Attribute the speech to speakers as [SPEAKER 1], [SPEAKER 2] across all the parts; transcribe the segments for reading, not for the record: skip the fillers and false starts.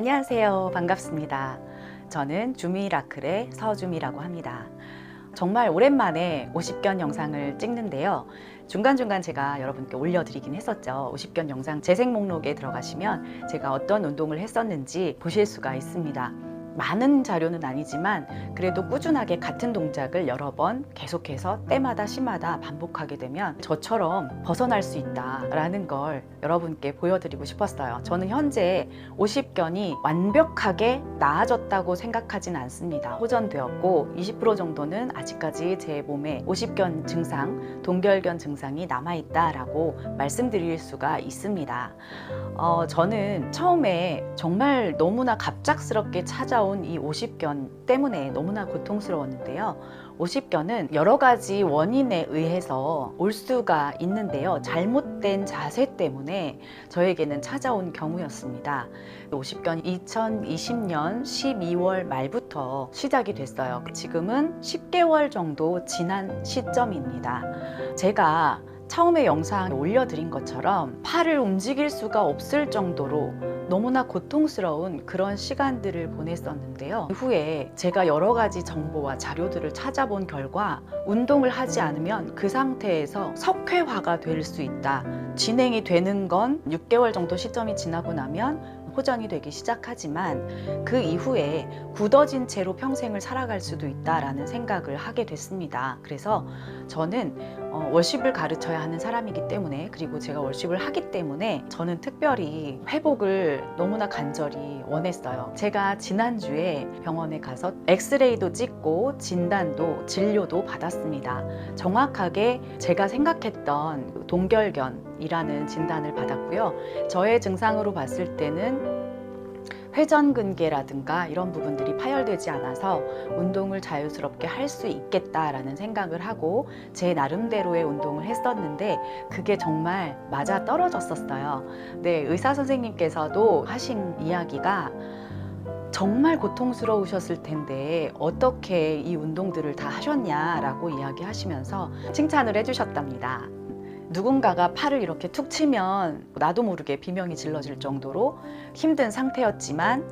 [SPEAKER 1] 안녕하세요. 반갑습니다. 저는 주미라클의 서주미라고 합니다. 정말 오랜만에 50견 영상을 찍는데요. 중간중간 제가 여러분께 올려드리긴 했었죠. 50견 영상 재생 목록에 들어가시면 제가 어떤 운동을 했었는지 보실 수가 있습니다. 많은 자료는 아니지만 그래도 꾸준하게 같은 동작을 여러 번 계속해서 때마다 시마다 반복하게 되면 저처럼 벗어날 수 있다라는 걸 여러분께 보여드리고 싶었어요. 저는 현재 50견이 완벽하게 나아졌다고 생각하진 않습니다. 호전되었고 20% 정도는 아직까지 제 몸에 50견 증상, 동결견 증상이 남아있다라고 말씀드릴 수가 있습니다. 저는 처음에 정말 너무나 갑작스럽게 찾아온 이 50견 때문에 너무나 고통스러웠는데요. 50견은 여러 가지 원인에 의해서 올 수가 있는데요. 잘못된 자세 때문에 저에게는 찾아온 경우였습니다. 50견 2020년 12월 말부터 시작이 됐어요. 지금은 10개월 정도 지난 시점입니다. 제가 처음에 영상에 올려드린 것처럼 팔을 움직일 수가 없을 정도로 너무나 고통스러운 그런 시간들을 보냈었는데요. 이후에 제가 여러 가지 정보와 자료들을 찾아본 결과 운동을 하지 않으면 그 상태에서 석회화가 될 수 있다. 진행이 되는 건 6개월 정도 시점이 지나고 나면 호전이 되기 시작하지만 그 이후에 굳어진 채로 평생을 살아갈 수도 있다라는 생각을 하게 됐습니다. 그래서 저는 월십을 가르쳐야 하는 사람이기 때문에, 그리고 제가 월십을 하기 때문에 저는 특별히 회복을 너무나 간절히 원했어요. 제가 지난주에 병원에 가서 엑스레이도 찍고 진단도 진료도 받았습니다. 정확하게 제가 생각했던 동결견이라는 진단을 받았고요. 저의 증상으로 봤을 때는 회전근개라든가 이런 부분들이 파열되지 않아서 운동을 자유스럽게 할 수 있겠다라는 생각을 하고 제 나름대로의 운동을 했었는데 그게 정말 맞아 떨어졌었어요. 네, 의사 선생님께서도 하신 이야기가 정말 고통스러우셨을 텐데 어떻게 이 운동들을 다 하셨냐라고 이야기하시면서 칭찬을 해주셨답니다. 누군가가 팔을 이렇게 툭 치면 나도 모르게 비명이 질러질 정도로 힘든 상태였지만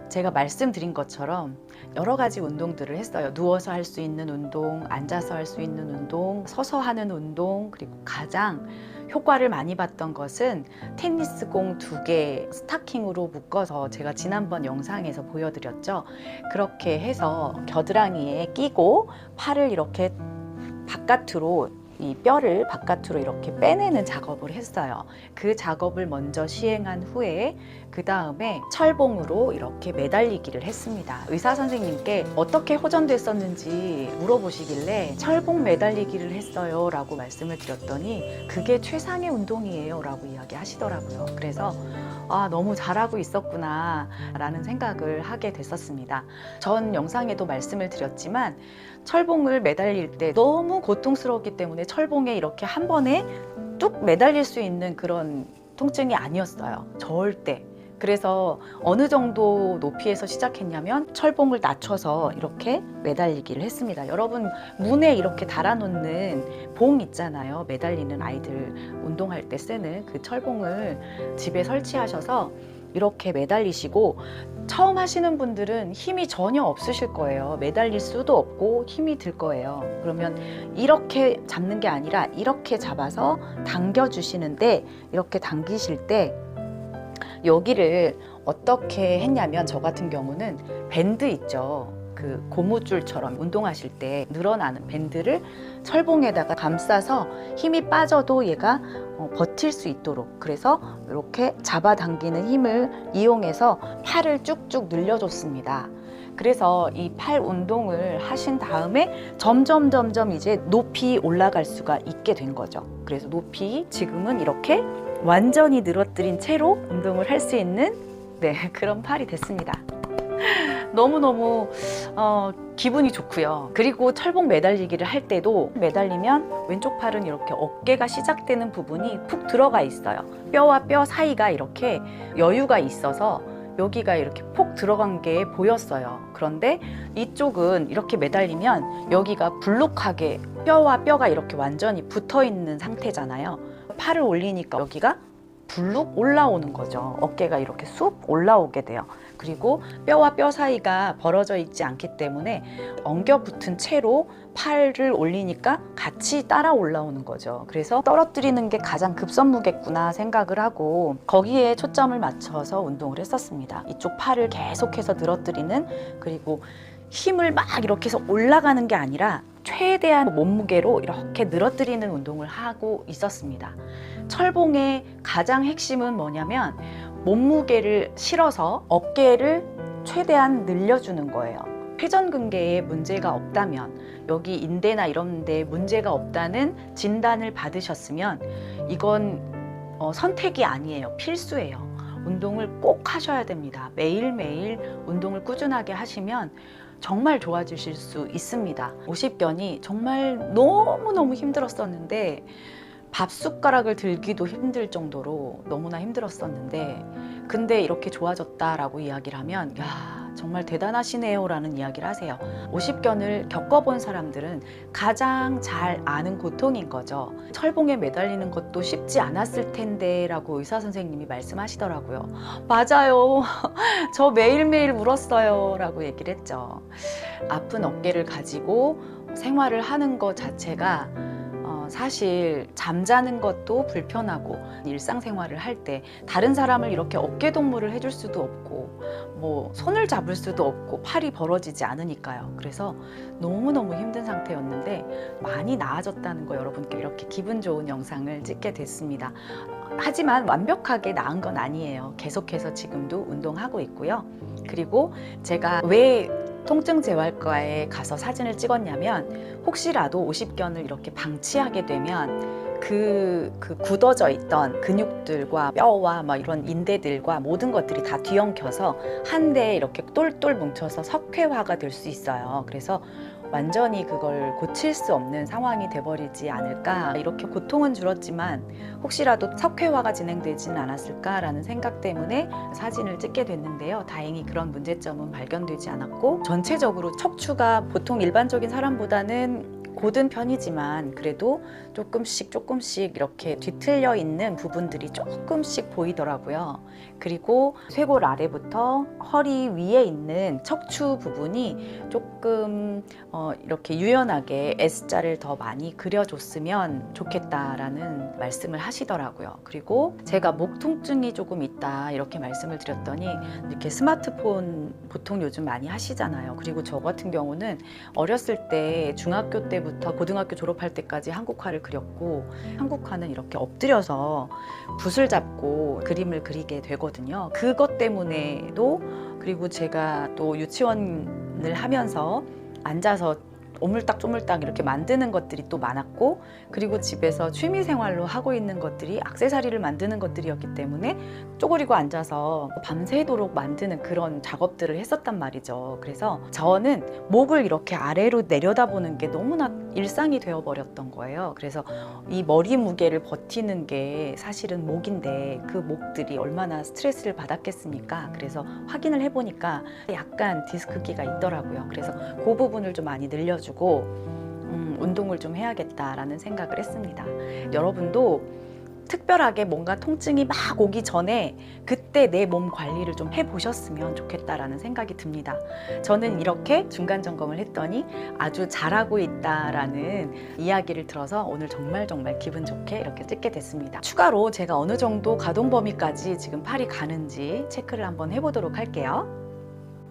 [SPEAKER 1] 제가 말씀드린 것처럼 여러 가지 운동들을 했어요. 누워서 할 수 있는 운동, 앉아서 할 수 있는 운동, 서서 하는 운동, 그리고 가장 효과를 많이 봤던 것은 테니스 공 2개 스타킹으로 묶어서 제가 지난번 영상에서 보여드렸죠. 그렇게 해서 겨드랑이에 끼고 팔을 이렇게 바깥으로, 이 뼈를 바깥으로 이렇게 빼내는 작업을 했어요. 그 작업을 먼저 시행한 후에 그 다음에 철봉으로 이렇게 매달리기를 했습니다. 의사 선생님께 어떻게 호전됐었는지 물어보시길래 철봉 매달리기를 했어요 라고 말씀을 드렸더니 그게 최상의 운동이에요 라고 이야기하시더라고요. 그래서 너무 잘하고 있었구나 라는 생각을 하게 됐었습니다. 전 영상에도 말씀을 드렸지만 철봉을 매달릴 때 너무 고통스러웠기 때문에 철봉에 이렇게 한 번에 뚝 매달릴 수 있는 그런 통증이 아니었어요. 절대. 그래서 어느 정도 높이에서 시작했냐면 철봉을 낮춰서 이렇게 매달리기를 했습니다. 여러분 문에 이렇게 달아놓는 봉 있잖아요. 매달리는 아이들 운동할 때 쓰는 그 철봉을 집에 설치하셔서 이렇게 매달리시고, 처음 하시는 분들은 힘이 전혀 없으실 거예요. 매달릴 수도 없고 힘이 들 거예요. 그러면 이렇게 잡는 게 아니라 이렇게 잡아서 당겨 주시는데, 이렇게 당기실 때 여기를 어떻게 했냐면, 저 같은 경우는 밴드 있죠. 그 고무줄처럼 운동하실 때 늘어나는 밴드를 철봉에다가 감싸서 힘이 빠져도 얘가 버틸 수 있도록, 그래서 이렇게 잡아당기는 힘을 이용해서 팔을 쭉쭉 늘려줬습니다. 그래서 이 팔 운동을 하신 다음에 점점 이제 높이 올라갈 수가 있게 된 거죠. 그래서 높이 지금은 이렇게 완전히 늘어뜨린 채로 운동을 할 수 있는 그런 팔이 됐습니다. 너무너무 기분이 좋고요. 그리고 철봉 매달리기를 할 때도 매달리면 왼쪽 팔은 이렇게 어깨가 시작되는 부분이 푹 들어가 있어요. 뼈와 뼈 사이가 이렇게 여유가 있어서 여기가 이렇게 폭 들어간 게 보였어요. 그런데 이쪽은 이렇게 매달리면 여기가 불룩하게 뼈와 뼈가 이렇게 완전히 붙어 있는 상태잖아요. 팔을 올리니까 여기가 불룩 올라오는 거죠. 어깨가 이렇게 쑥 올라오게 돼요. 그리고 뼈와 뼈 사이가 벌어져 있지 않기 때문에 엉겨 붙은 채로 팔을 올리니까 같이 따라 올라오는 거죠. 그래서 떨어뜨리는 게 가장 급선무겠구나 생각을 하고 거기에 초점을 맞춰서 운동을 했었습니다. 이쪽 팔을 계속해서 늘어뜨리는, 그리고 힘을 막 이렇게 해서 올라가는 게 아니라 최대한 몸무게로 이렇게 늘어뜨리는 운동을 하고 있었습니다. 철봉의 가장 핵심은 뭐냐면 몸무게를 실어서 어깨를 최대한 늘려주는 거예요. 회전근개에 문제가 없다면, 여기 인대나 이런 데 문제가 없다는 진단을 받으셨으면 이건 선택이 아니에요. 필수예요. 운동을 꼭 하셔야 됩니다. 매일매일 운동을 꾸준하게 하시면 정말 좋아지실 수 있습니다. 50견이 정말 너무너무 힘들었었는데 밥 숟가락을 들기도 힘들 정도로 너무나 힘들었었는데, 근데 이렇게 좋아졌다라고 이야기를 하면 야, 정말 대단하시네요 라는 이야기를 하세요. 50견을 겪어본 사람들은 가장 잘 아는 고통인 거죠. 철봉에 매달리는 것도 쉽지 않았을 텐데 라고 의사 선생님이 말씀하시더라고요. 맞아요. 저 매일매일 울었어요 라고 얘기를 했죠. 아픈 어깨를 가지고 생활을 하는 것 자체가 사실 잠자는 것도 불편하고, 일상생활을 할 때 다른 사람을 이렇게 어깨 동무를 해줄 수도 없고 뭐 손을 잡을 수도 없고 팔이 벌어지지 않으니까요. 그래서 너무너무 힘든 상태였는데 많이 나아졌다는 거 여러분께 이렇게 기분 좋은 영상을 찍게 됐습니다. 하지만 완벽하게 나은 건 아니에요. 계속해서 지금도 운동하고 있고요. 그리고 제가 왜 통증 재활과에 가서 사진을 찍었냐면, 혹시라도 50견을 이렇게 방치하게 되면 그 굳어져 있던 근육들과 뼈와 막 이런 인대들과 모든 것들이 다 뒤엉켜서 한데 이렇게 똘똘 뭉쳐서 석회화가 될 수 있어요. 그래서 완전히 그걸 고칠 수 없는 상황이 돼버리지 않을까, 이렇게 고통은 줄었지만 혹시라도 석회화가 진행되지는 않았을까라는 생각 때문에 사진을 찍게 됐는데요. 다행히 그런 문제점은 발견되지 않았고, 전체적으로 척추가 보통 일반적인 사람보다는 고든 편이지만 그래도 조금씩 이렇게 뒤틀려 있는 부분들이 조금씩 보이더라고요. 그리고 쇄골 아래부터 허리 위에 있는 척추 부분이 조금 이렇게 유연하게 S자를 더 많이 그려줬으면 좋겠다라는 말씀을 하시더라고요. 그리고 제가 목 통증이 조금 있다 이렇게 말씀을 드렸더니, 이렇게 스마트폰 보통 요즘 많이 하시잖아요. 그리고 저 같은 경우는 어렸을 때 중학교 때부터 고등학교 졸업할 때까지 한국화를 그렸고, 한국화는 이렇게 엎드려서 붓을 잡고 그림을 그리게 되거든요. 그것 때문에도, 그리고 제가 또 유치원을 하면서 앉아서 오물딱 이렇게 만드는 것들이 또 많았고, 그리고 집에서 취미생활로 하고 있는 것들이 액세서리를 만드는 것들이었기 때문에 쪼그리고 앉아서 밤새도록 만드는 그런 작업들을 했었단 말이죠. 그래서 저는 목을 이렇게 아래로 내려다보는 게 너무나 일상이 되어버렸던 거예요. 그래서 이 머리 무게를 버티는 게 사실은 목인데 그 목들이 얼마나 스트레스를 받았겠습니까? 그래서 확인을 해보니까 약간 디스크기가 있더라고요. 그래서 그 부분을 좀 많이 늘려주고 운동을 좀 해야겠다라는 생각을 했습니다. 여러분도 특별하게 뭔가 통증이 막 오기 전에 그때 내 몸 관리를 좀 해보셨으면 좋겠다라는 생각이 듭니다. 저는 이렇게 중간 점검을 했더니 아주 잘하고 있다라는 이야기를 들어서 오늘 정말 기분 좋게 이렇게 찍게 됐습니다. 추가로 제가 어느 정도 가동 범위까지 지금 팔이 가는지 체크를 한번 해보도록 할게요.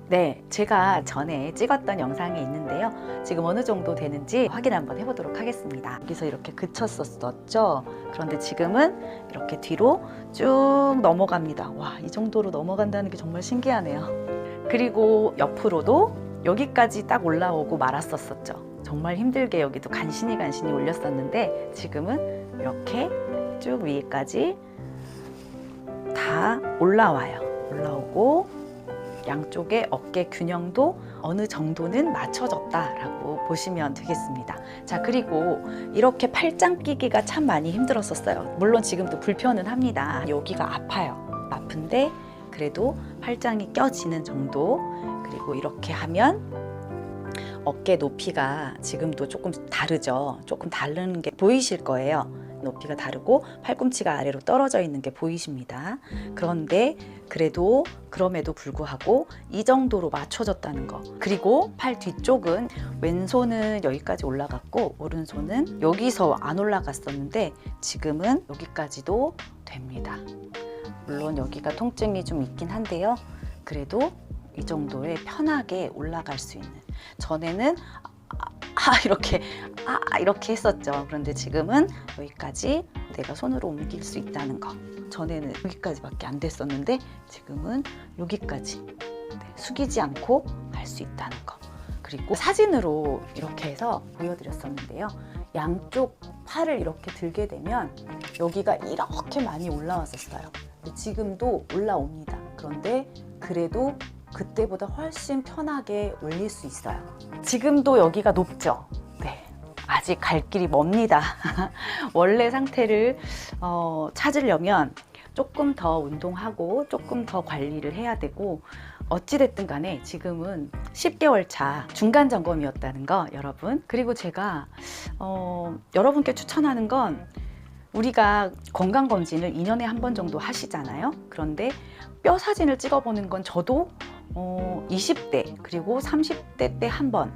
[SPEAKER 1] 네, 제가 전에 찍었던 영상이 있는데요. 지금 어느 정도 되는지 확인 한번 해보도록 하겠습니다. 여기서 이렇게 그쳤었죠. 그런데 지금은 이렇게 뒤로 쭉 넘어갑니다. 와, 이 정도로 넘어간다는 게 정말 신기하네요. 그리고 옆으로도 여기까지 딱 올라오고 말았었죠. 정말 힘들게 여기도 간신히 올렸었는데 지금은 이렇게 쭉 위에까지 다 올라와요. 올라오고 양쪽의 어깨 균형도 어느 정도는 맞춰졌다라고 보시면 되겠습니다. 자, 그리고 이렇게 팔짱 끼기가 참 많이 힘들었었어요. 물론 지금도 불편은 합니다. 여기가 아파요. 아픈데 그래도 팔짱이 껴지는 정도. 그리고 이렇게 하면 어깨 높이가 지금도 조금 다르죠. 조금 다른 게 보이실 거예요. 높이가 다르고 팔꿈치가 아래로 떨어져 있는 게 보이십니다. 그런데 그럼에도 불구하고 이 정도로 맞춰졌다는 거. 그리고 팔 뒤쪽은 왼손은 여기까지 올라갔고 오른손은 여기서 안 올라갔었는데 지금은 여기까지도 됩니다. 물론 여기가 통증이 좀 있긴 한데요. 그래도 이 정도에 편하게 올라갈 수 있는. 전에는 이렇게 했었죠. 그런데 지금은 여기까지 내가 손으로 옮길 수 있다는 거. 전에는 여기까지밖에 안 됐었는데 지금은 여기까지 숙이지 않고 할 수 있다는 거. 그리고 사진으로 이렇게 해서 보여드렸었는데요. 양쪽 팔을 이렇게 들게 되면 여기가 이렇게 많이 올라왔었어요. 근데 지금도 올라옵니다. 그런데 그래도 그때보다 훨씬 편하게 올릴 수 있어요. 지금도 여기가 높죠? 네, 아직 갈 길이 멉니다. 원래 상태를 찾으려면 조금 더 운동하고 조금 더 관리를 해야 되고 어찌됐든 간에 지금은 10개월 차 중간 점검이었다는 거 여러분. 그리고 제가 여러분께 추천하는 건 우리가 건강검진을 2년에 한 번 정도 하시잖아요. 그런데 뼈 사진을 찍어보는 건 저도 20대 그리고 30대 때 한 번,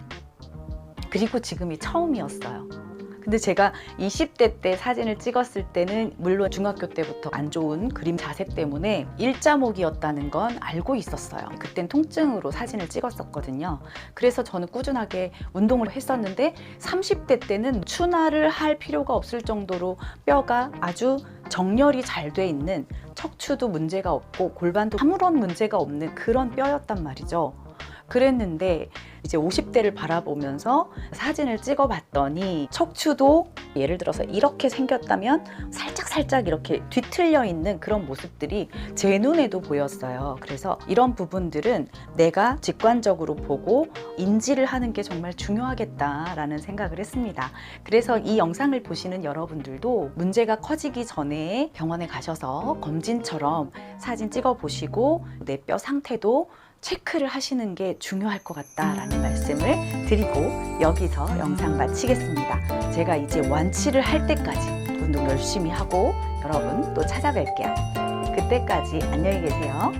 [SPEAKER 1] 그리고 지금이 처음이었어요. 근데 제가 20대 때 사진을 찍었을 때는 물론 중학교 때부터 안 좋은 그림 자세 때문에 일자목이었다는 건 알고 있었어요. 그땐 통증으로 사진을 찍었었거든요. 그래서 저는 꾸준하게 운동을 했었는데 30대 때는 추나를 할 필요가 없을 정도로 뼈가 아주 정렬이 잘 돼 있는, 척추도 문제가 없고 골반도 아무런 문제가 없는 그런 뼈였단 말이죠. 그랬는데 이제 50대를 바라보면서 사진을 찍어 봤더니 척추도 예를 들어서 이렇게 생겼다면 살짝 이렇게 뒤틀려 있는 그런 모습들이 제 눈에도 보였어요. 그래서 이런 부분들은 내가 직관적으로 보고 인지를 하는 게 정말 중요하겠다라는 생각을 했습니다. 그래서 이 영상을 보시는 여러분들도 문제가 커지기 전에 병원에 가셔서 검진처럼 사진 찍어 보시고 내 뼈 상태도 체크를 하시는 게 중요할 것 같다라는 말씀을 드리고 여기서 영상 마치겠습니다. 제가 이제 완치를 할 때까지 운동 열심히 하고 여러분 또 찾아뵐게요. 그때까지 안녕히 계세요.